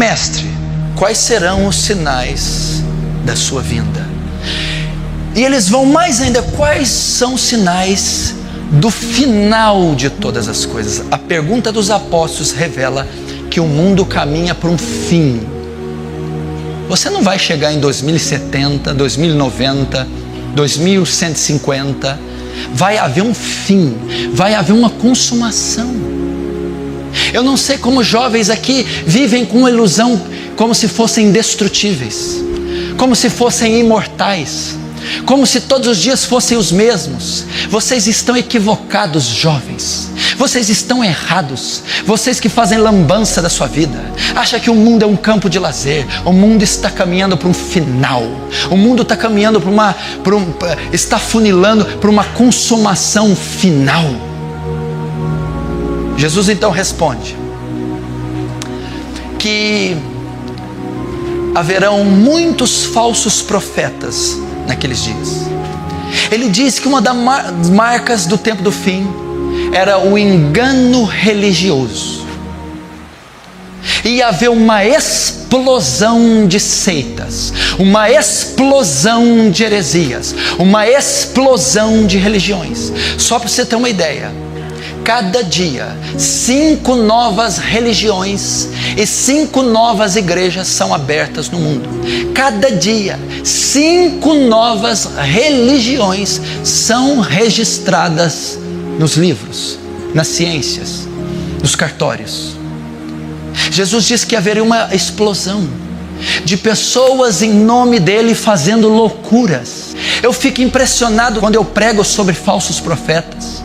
mestre, quais serão os sinais da sua vinda? E eles vão mais ainda, quais são os sinais do final de todas as coisas? A pergunta dos apóstolos revela que o mundo caminha para um fim. Você não vai chegar em 2070, 2090, 2150. Vai haver um fim, vai haver uma consumação. Eu não sei como jovens aqui vivem com uma ilusão, como se fossem indestrutíveis, como se fossem imortais, como se todos os dias fossem os mesmos. Vocês estão equivocados, jovens. Vocês estão errados. Vocês que fazem lambança da sua vida, acham que o mundo é um campo de lazer. O mundo está caminhando para um final. O mundo está caminhando está funilando para uma consumação final. Jesus então responde que haverão muitos falsos profetas naqueles dias. Ele diz que uma das marcas do tempo do fim era o engano religioso. Ia haver uma explosão de seitas, uma explosão de heresias, uma explosão de religiões. Só para você ter uma ideia, cada dia 5 novas religiões e 5 novas igrejas são abertas no mundo. Cada dia 5 novas religiões são registradas nos livros, nas ciências, nos cartórios. Jesus disse que haveria uma explosão de pessoas em nome dele fazendo loucuras. Eu fico impressionado quando eu prego sobre falsos profetas.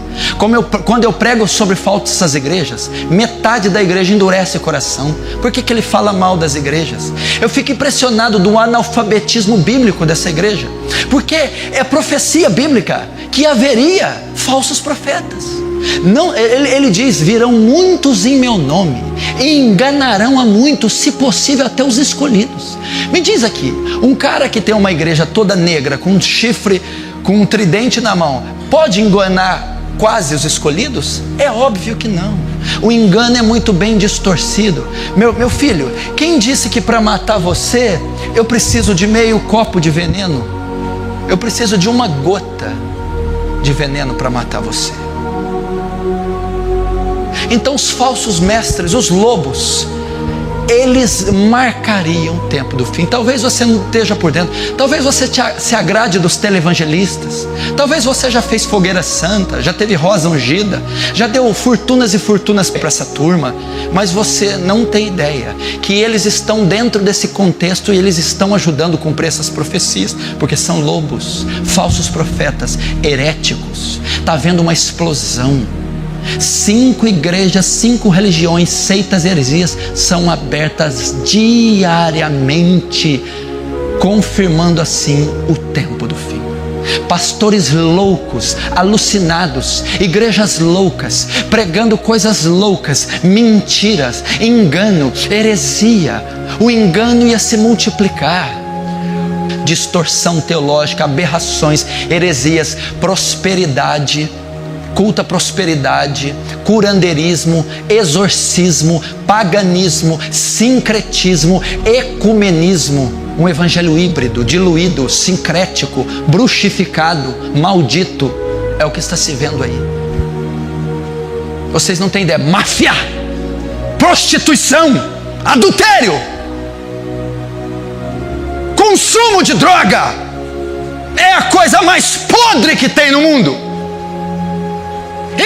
Quando eu prego sobre falsas igrejas, metade da igreja endurece o coração. Por que ele fala mal das igrejas? Eu fico impressionado do analfabetismo bíblico dessa igreja, porque é profecia bíblica que haveria falsos profetas. Não, ele diz: virão muitos em meu nome e enganarão a muitos, se possível até os escolhidos. Me diz aqui, um cara que tem uma igreja toda negra, com um chifre, com um tridente na mão, pode enganar quase os escolhidos? É óbvio que não. O engano é muito bem distorcido. Meu filho, quem disse que para matar você eu preciso de meio copo de veneno? Eu preciso de uma gota de veneno para matar você. Então os falsos mestres, os lobos, eles marcariam o tempo do fim. Talvez você não esteja por dentro, talvez você se agrade dos televangelistas, talvez você já fez fogueira santa, já teve rosa ungida, já deu fortunas e fortunas para essa turma, mas você não tem ideia que eles estão dentro desse contexto e eles estão ajudando a cumprir essas profecias, porque são lobos, falsos profetas, heréticos. Está havendo uma explosão. 5 igrejas, 5 religiões, seitas e heresias são abertas diariamente, confirmando assim o tempo do fim. Pastores loucos, alucinados, igrejas loucas, pregando coisas loucas, mentiras, engano, heresia. O engano ia se multiplicar. Distorção teológica, aberrações, heresias, prosperidade, culto à prosperidade, curandeirismo, exorcismo, paganismo, sincretismo, ecumenismo, um evangelho híbrido, diluído, sincrético, bruxificado, maldito, é o que está se vendo aí. Vocês não têm ideia. Máfia, prostituição, adultério, consumo de droga, é a coisa mais podre que tem no mundo.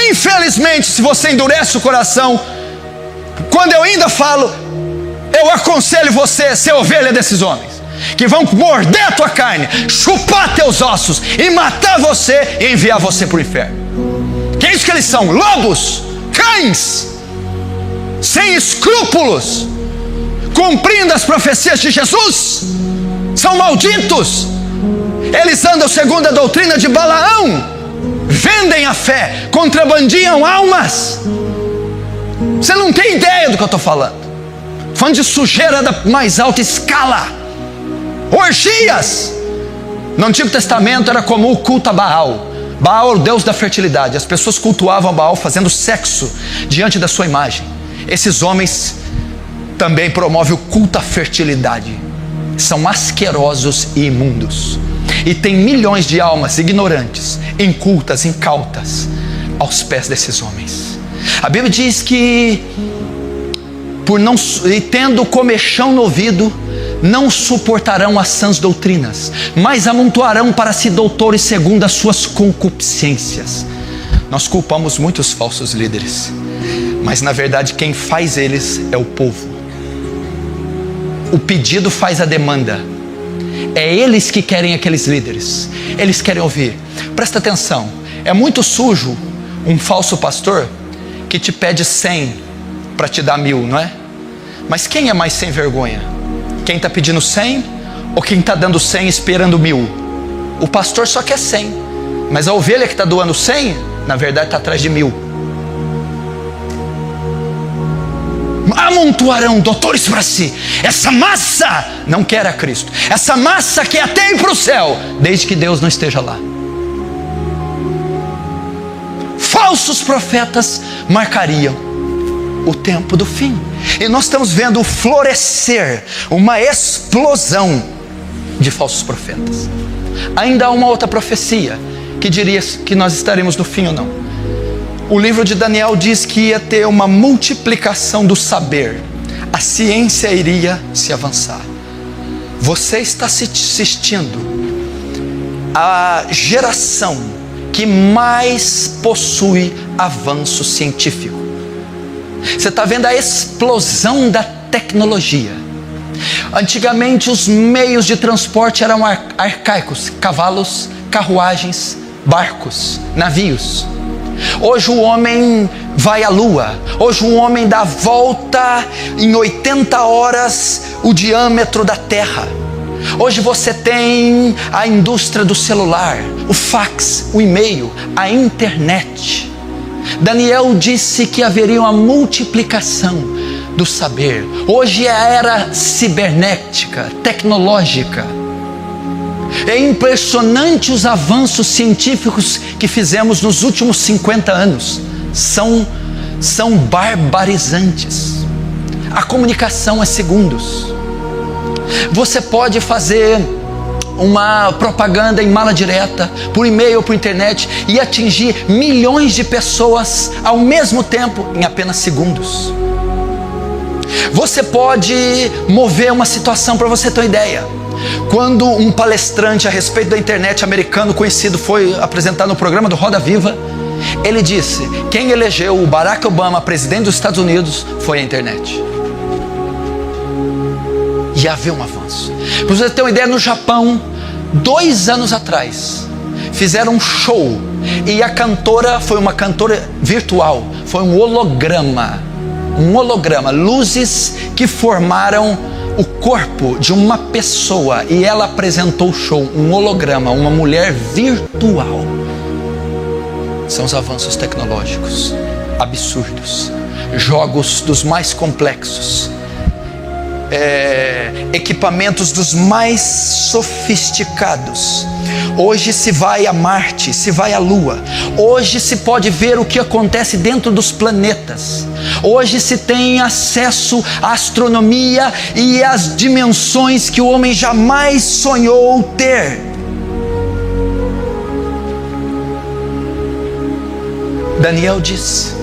Infelizmente, se você endurece o coração, quando eu ainda falo, eu aconselho você a ser ovelha desses homens, que vão morder a tua carne, chupar teus ossos e matar você e enviar você para o inferno. Que é isso que eles são? Lobos, cães, sem escrúpulos, cumprindo as profecias de Jesus. São malditos. Eles andam segundo a doutrina de Balaão, vendem a fé, contrabandeam almas. Você não tem ideia do que eu estou falando. Falando de sujeira da mais alta escala, orgias. No Antigo Testamento era comum o culto a Baal. Baal, o deus da fertilidade. As pessoas cultuavam Baal fazendo sexo diante da sua imagem. Esses homens também promove o culto à fertilidade. São asquerosos e imundos. E tem milhões de almas ignorantes, incultas, incautas, aos pés desses homens. A Bíblia diz que, e tendo comechão no ouvido, não suportarão as sãs doutrinas, mas amontoarão para si doutores segundo as suas concupiscências. Nós culpamos muitos falsos líderes, mas na verdade quem faz eles é o povo. O pedido faz a demanda. É eles que querem aqueles líderes. Eles querem ouvir. Presta atenção, é muito sujo um falso pastor que te pede 100 para te dar 1000, não é? Mas quem é mais sem vergonha? Quem está pedindo 100 ou quem está dando 100 esperando 1000? O pastor só quer 100, mas a ovelha que está doando 100, na verdade está atrás de 1000. Amontoarão doutores para si. Essa massa não quer a Cristo. Essa massa quer até ir para o céu, desde que Deus não esteja lá. Falsos profetas marcariam o tempo do fim. E nós estamos vendo o florescer, uma explosão de falsos profetas. Ainda há uma outra profecia que diria que nós estaremos no fim ou não. O livro de Daniel diz que ia ter uma multiplicação do saber. A ciência iria se avançar. Você está assistindo a geração que mais possui avanço científico. Você está vendo a explosão da tecnologia. Antigamente os meios de transporte eram arcaicos: cavalos, carruagens, barcos, navios. Hoje o homem vai à lua. Hoje o homem dá a volta em 80 horas o diâmetro da Terra. Hoje você tem a indústria do celular, o fax, o e-mail, a internet. Daniel disse que haveria uma multiplicação do saber. Hoje é a era cibernética, tecnológica. É impressionante os avanços científicos que fizemos nos últimos 50 anos. São barbarizantes. A comunicação é segundos. Você pode fazer uma propaganda em mala direta, por e-mail ou por internet, e atingir milhões de pessoas ao mesmo tempo em apenas segundos. Você pode mover uma situação. Para você ter uma ideia, quando um palestrante a respeito da internet americano conhecido foi apresentado no programa do Roda Viva, ele disse: quem elegeu o Barack Obama presidente dos Estados Unidos foi a internet. E havia um avanço. Para você ter uma ideia, no Japão, 2 anos atrás, fizeram um show, e a cantora foi uma cantora virtual, foi um holograma, luzes que formaram o corpo de uma pessoa, e ela apresentou o show, um holograma, uma mulher virtual. São os avanços tecnológicos absurdos, jogos dos mais complexos, equipamentos dos mais sofisticados. Hoje se vai a Marte, se vai à Lua. Hoje se pode ver o que acontece dentro dos planetas. Hoje se tem acesso à astronomia e às dimensões que o homem jamais sonhou ter. Daniel disse.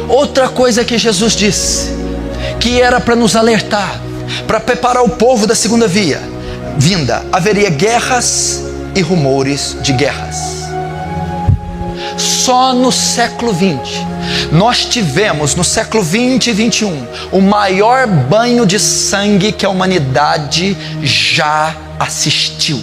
Outra coisa que Jesus disse, que era para nos alertar, para preparar o povo da segunda vinda: haveria guerras e rumores de guerras. Só no século 20 nós tivemos, no século 20 e 21, o maior banho de sangue que a humanidade já assistiu.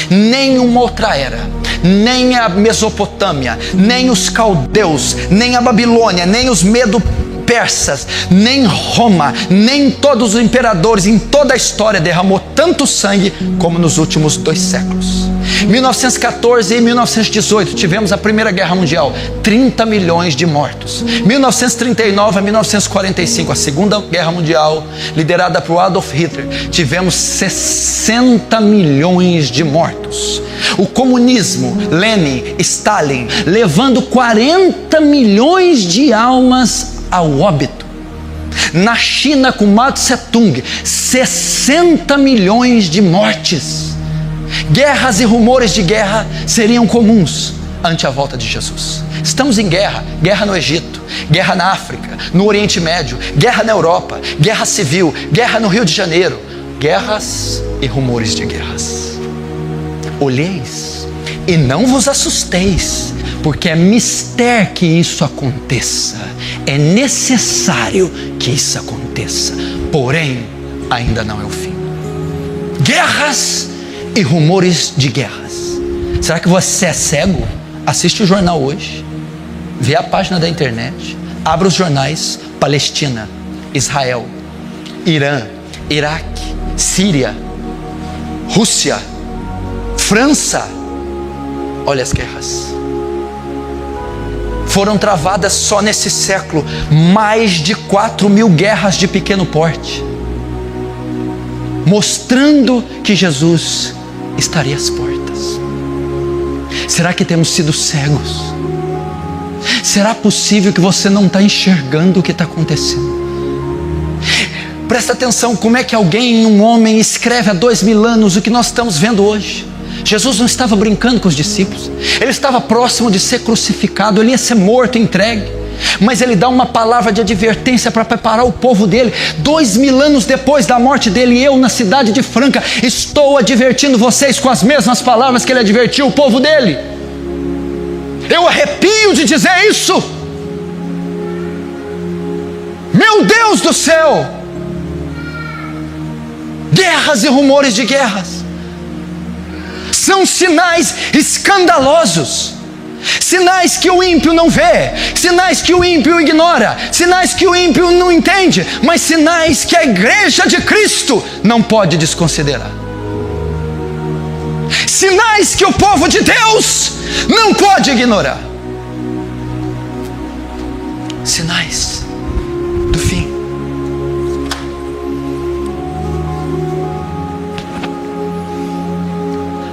Nenhuma outra era, nem a Mesopotâmia, nem os caldeus, nem a Babilônia, nem os Medo-Persas, nem Roma, nem todos os imperadores em toda a história derramou tanto sangue como nos últimos 2 séculos. 1914 e 1918 tivemos a Primeira Guerra Mundial, 30 milhões de mortos. 1939 a 1945, a Segunda Guerra Mundial, liderada por Adolf Hitler, tivemos 60 milhões de mortos. O comunismo, Lenin, Stalin, levando 40 milhões de almas ao óbito. Na China, com Mao Tse-tung, 60 milhões de mortes. Guerras e rumores de guerra seriam comuns ante a volta de Jesus. Estamos em guerra, guerra no Egito, guerra na África, no Oriente Médio, guerra na Europa, guerra civil, guerra no Rio de Janeiro, guerras e rumores de guerras. Olheis e não vos assusteis, porque é mister que isso aconteça, é necessário que isso aconteça, porém ainda não é o fim. Guerras e rumores de guerras. Será que você é cego? Assiste o jornal hoje, vê a página da internet, abra os jornais. Palestina, Israel, Irã, Iraque, Síria, Rússia, França. Olha as guerras. Foram travadas só nesse século mais de 4.000 guerras de pequeno porte, mostrando que Jesus estaria às portas. Será que temos sido cegos? Será possível que você não está enxergando o que está acontecendo? Presta atenção, como é que um homem escreve há 2.000 anos o que nós estamos vendo hoje? Jesus não estava brincando com os discípulos, ele estava próximo de ser crucificado, ele ia ser morto, entregue, mas ele dá uma palavra de advertência para preparar o povo dele. 2.000 anos depois da morte dele, eu na cidade de Franca estou advertindo vocês com as mesmas palavras que ele advertiu o povo dele. Eu arrepio de dizer isso. Meu Deus do céu! Guerras e rumores de guerras são sinais escandalosos, sinais que o ímpio não vê, sinais que o ímpio ignora, sinais que o ímpio não entende, mas sinais que a igreja de Cristo não pode desconsiderar, sinais que o povo de Deus não pode ignorar, sinais do fim.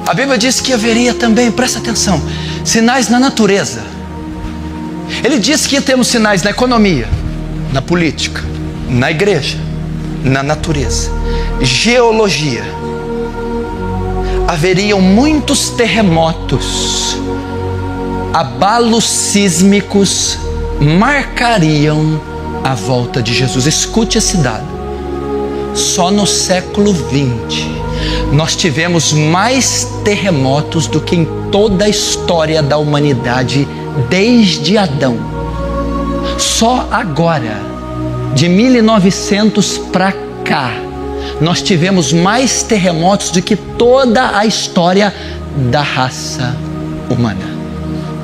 A Bíblia diz que haveria também, presta atenção, sinais na natureza. Ele diz que temos sinais na economia, na política, na igreja, na natureza, geologia. Haveriam muitos terremotos, abalos sísmicos marcariam a volta de Jesus. Escute esse dado. Só no século 20 nós tivemos mais terremotos do que em toda a história da humanidade desde Adão. Só agora, de 1900 para cá, nós tivemos mais terremotos do que toda a história da raça humana.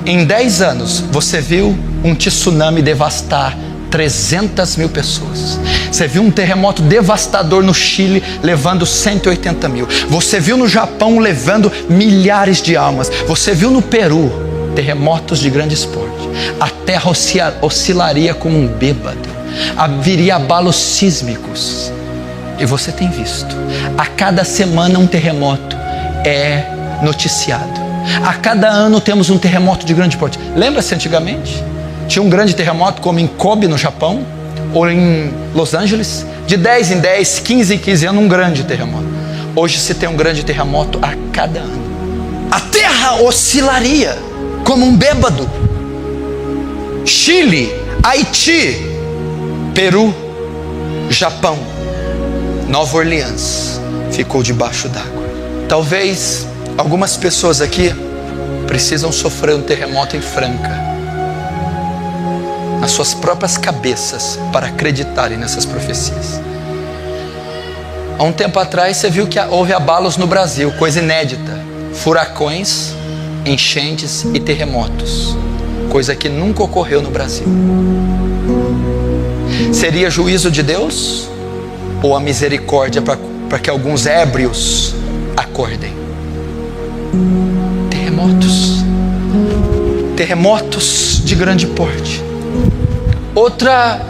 Em 10 anos, você viu um tsunami devastar 300.000 pessoas. Você viu um terremoto devastador no Chile, levando 180.000. Você viu no Japão, levando milhares de almas. Você viu no Peru, terremotos de grande porte. A terra oscilaria como um bêbado. Haveria abalos sísmicos. E você tem visto. A cada semana um terremoto é noticiado. A cada ano temos um terremoto de grande porte. Lembra-se antigamente? Tinha um grande terremoto como em Kobe, no Japão, ou em Los Angeles, de 10 em 10, 15 em 15 anos, um grande terremoto. Hoje se tem um grande terremoto a cada ano. A terra oscilaria como um bêbado. Chile, Haiti, Peru, Japão, Nova Orleans ficou debaixo d'água. Talvez algumas pessoas aqui precisam sofrer um terremoto em Franca, nas suas próprias cabeças, para acreditarem nessas profecias. Há um tempo atrás você viu que houve abalos no Brasil, coisa inédita, furacões, enchentes e terremotos, coisa que nunca ocorreu no Brasil. Seria juízo de Deus ou a misericórdia para que alguns ébrios acordem? Terremotos de grande porte. Outra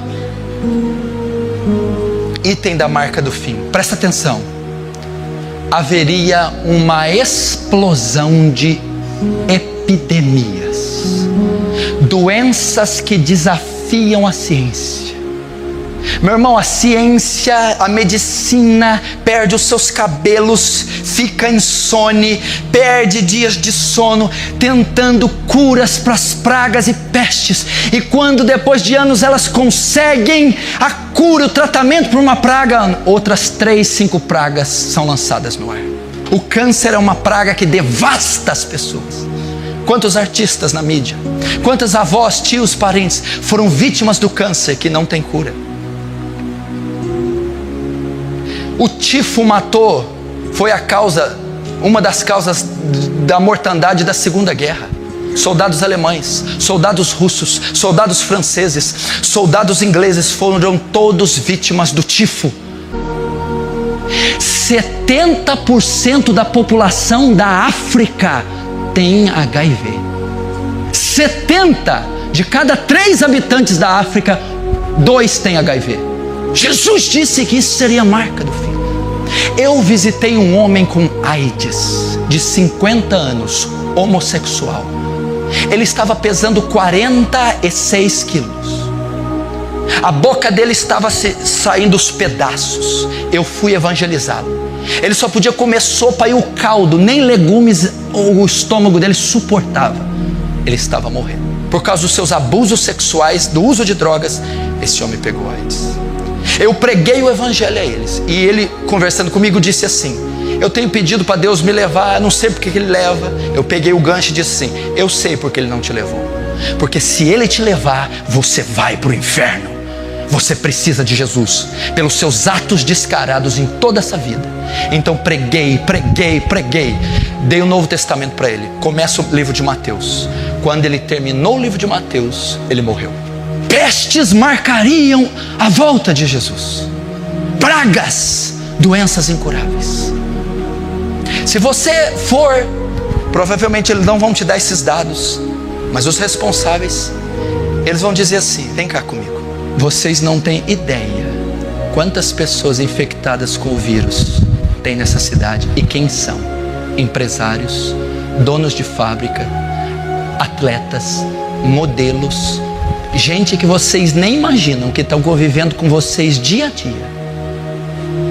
item da marca do fim, presta atenção. Haveria uma explosão de epidemias, doenças que desafiam a ciência. Meu irmão, a ciência, a medicina perde os seus cabelos, fica insone, perde dias de sono, tentando curas para as pragas e pestes. E quando depois de anos elas conseguem a cura, o tratamento para uma praga, outras 3, 5 pragas são lançadas no ar. O câncer é uma praga que devasta as pessoas. Quantos artistas na mídia, quantas avós, tios, parentes foram vítimas do câncer que não tem cura. O tifo matou, foi uma das causas da mortandade da Segunda Guerra. Soldados alemães, soldados russos, soldados franceses, soldados ingleses foram todos vítimas do tifo. 70% da população da África tem HIV. 70 de cada 3 habitantes da África, 2 têm HIV. Jesus disse que isso seria a marca do fim. Eu visitei um homem com AIDS, de 50 anos, homossexual. Ele estava pesando 46 quilos. A boca dele estava saindo os pedaços. Eu fui evangelizá-lo. Ele só podia comer sopa e o caldo, nem legumes o estômago dele suportava. Ele estava morrendo. Por causa dos seus abusos sexuais, do uso de drogas, esse homem pegou AIDS. Eu preguei o evangelho a eles. E ele, conversando comigo, disse assim: eu tenho pedido para Deus me levar, não sei porque que ele leva. Eu peguei o gancho e disse assim: eu sei porque ele não te levou. Porque se ele te levar, você vai para o inferno. Você precisa de Jesus, pelos seus atos descarados em toda essa vida. Então preguei. Dei o Novo Testamento para ele. Começa o livro de Mateus. Quando ele terminou o livro de Mateus, ele morreu. Pestes marcariam a volta de Jesus. Pragas, doenças incuráveis. Se você for, provavelmente eles não vão te dar esses dados, mas os responsáveis, eles vão dizer assim: vem cá comigo. Vocês não têm ideia quantas pessoas infectadas com o vírus tem nessa cidade e quem são? Empresários, donos de fábrica, atletas, modelos, gente que vocês nem imaginam que estão convivendo com vocês dia a dia.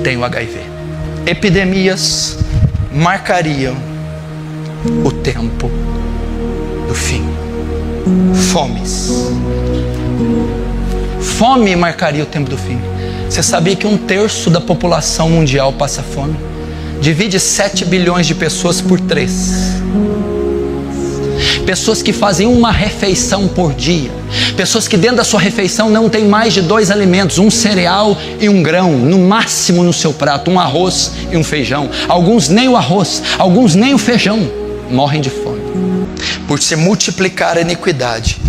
Tem o HIV. Epidemias marcariam o tempo do fim. Fome marcaria o tempo do fim. Você sabia que 1/3 da população mundial passa fome? Divide 7 bilhões de pessoas por 3. Pessoas que fazem uma refeição por dia. Pessoas que dentro da sua refeição não tem mais de 2 alimentos, um cereal e um grão, no máximo no seu prato, um arroz e um feijão. Alguns nem o arroz, alguns nem o feijão, morrem de fome. Por se multiplicar a iniquidade,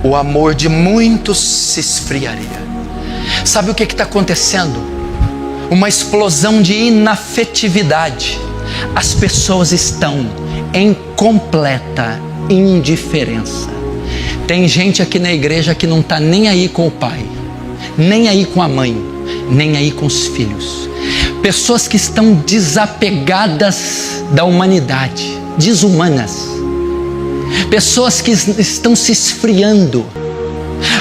o amor de muitos se esfriaria. Sabe o que está acontecendo? Uma explosão de inafetividade. As pessoas estão em completa indiferença. Tem gente aqui na igreja que não está nem aí com o pai, nem aí com a mãe, nem aí com os filhos. Pessoas que estão desapegadas da humanidade, desumanas. Pessoas que estão se esfriando.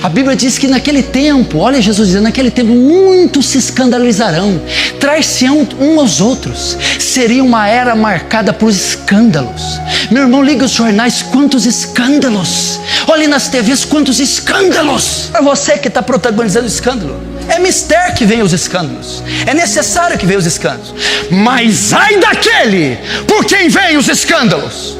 A Bíblia diz que naquele tempo, olha Jesus dizendo, naquele tempo muitos se escandalizarão, traição uns aos outros. Seria uma era marcada por escândalos. Meu irmão, liga os jornais, quantos escândalos. Olhe nas TVs, quantos escândalos. É você que está protagonizando o escândalo. É mister que vem os escândalos. É necessário que venham os escândalos. Mas ai daquele por quem vem os escândalos.